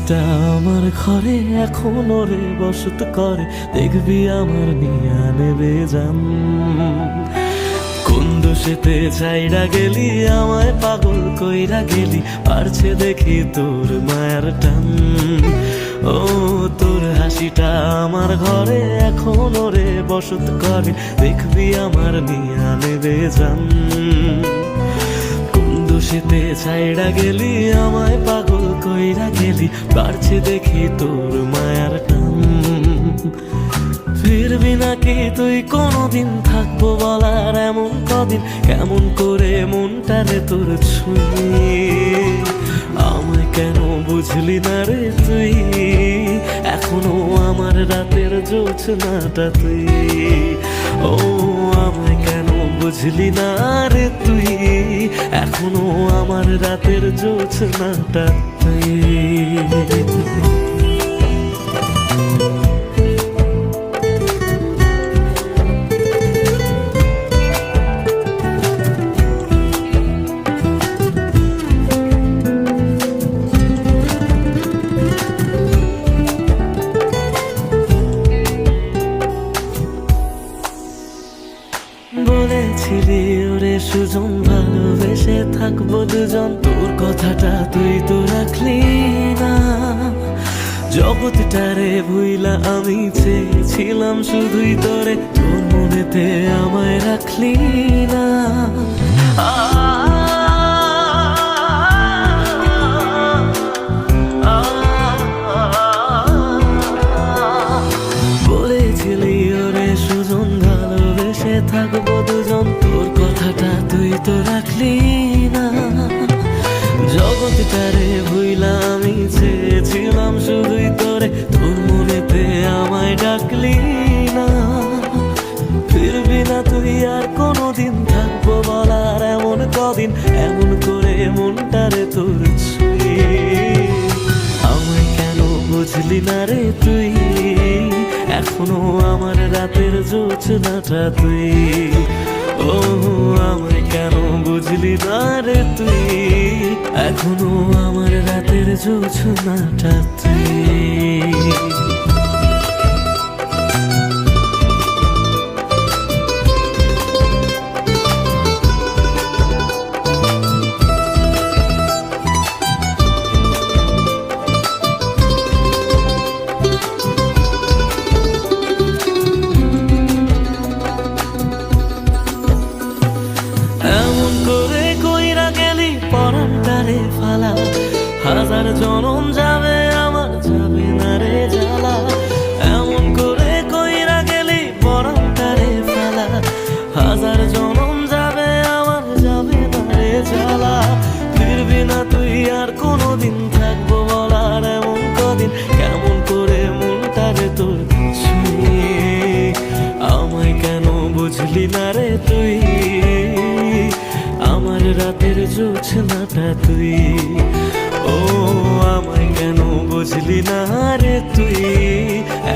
হাসিটা আমার ঘরে এখনো রে বসত করে, দেখবি আমার নিয়া নেবে জান। কোন দোষেতে ছাইড়া গেলি, আমায় পাগল কইরা গেলি, পারছে দেখি তোর মায়ার টান। ও তোর হাসিটা আমার ঘরে এখনো রে বসত করে, দেখবি আমার নিয়া নেবে জান। দোষেতে ছাইড়া গেলি, আমায় পাগল কইরা গেলি, পারছে দেখি তোর মায়ার টান। ফিরবি নাকি তুই কোনদিন, থাকবো বলার এমন কদিন, কেমন করে মনটারে তোর ছুঁয়ে। আমায় কেন বুঝলি না রে তুই, এখনো আমার রাতের জোছনাটা তুই। ও আমায় কেন বুঝলি না রে তুই, এখনো আমার রাতের জোছনাটা তুই। বলেছিলি ওরে সুজন ভালোবেসে থাকবো দুজন, তোর কথাটা তুই তো রাখলি না। জগৎটারে ভুইলা আমি চেয়েছিলাম শুধুই তোরে, তোর মনেতে আমায় রাখলি না। বলেছিলি ওরে সুজন ভালোবেসে থাকবো দুজন, তোর কথাটা তুই তো রাখলি না। জগৎটারে ভুইলা আমি চেয়েছিলাম শুধুই তোরে, তোর মনেতে আমায় ডাকলি না। ফিরবি না তুই আর কোনদিন, থাকবো বলার এমন কদিন, এমন করে মনটারে তোর ছুঁয়ে। আমায় কেন বুঝলি না রে তুই, এখনো আমার রাতের জোছনাটা তুই। ও আমায় কেন বুঝলি না রে তুই, এখনো আমার রাতের জোছনাটা তুই। পরানটারে ফালা, হাজার জনম যাবে আমার যাবে না রে জ্বালা। এমন করে কইরা গেলি পরানটারে ফালা, হাজার জনম যাবে আমার যাবে না রে জ্বালা। ফিরবি না তুই আর কোনদিন, থাকবো বলার এমন কদিন, কেমন করে মনটারে তোর ছুঁয়ে। আমায় কেন বুঝলি না রে তুই, আমার রাতের জোছনাটা তুই। ও আমায় কেন বুঝলি না রে তুই,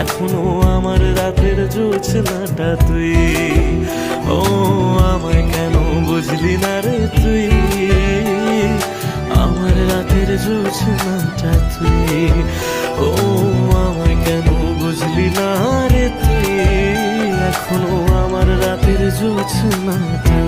এখনো আমার রাতের জোছনাটা তুই। ও আমায় কেন বুঝলি না রে তুই, আমার রাতের জোছনাটা তুই। ও আমায় কেন বুঝলি না রে তুই, এখনো আমার রাতের জোছনাটা